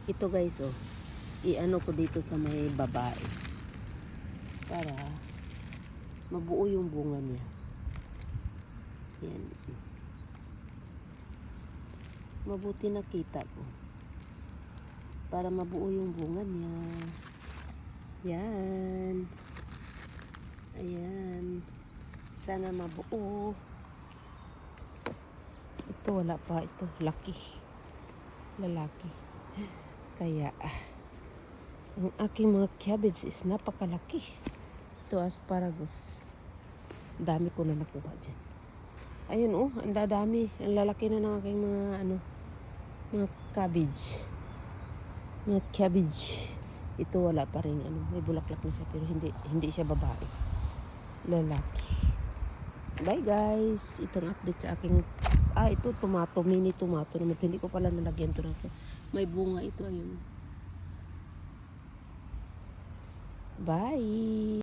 Ito guys, oh. I-ano ko dito sa may babae. Para mabuo yung bunga niya. Yan. Mabuti nakita ko. Para mabuo yung bunga niya. Yan. Ayan. Sana mabuo. Ito wala pa. Ito laki. Lalaki. Kaya ang aking mga cabbage is napakalaki. Ito asparagus. Dami ko na nakuha dyan. Ayun oh, ang dadami. Ang lalaki na ng aking mga cabbage. Mga cabbage. Ito wala pa rin may bulaklak na siya pero hindi siya babae. Lalaki. Bye guys. Itong update sa aking ito tomato, mini tomato naman. Hindi ko pala nalagyan ito na. May bunga ito ayun. Bye.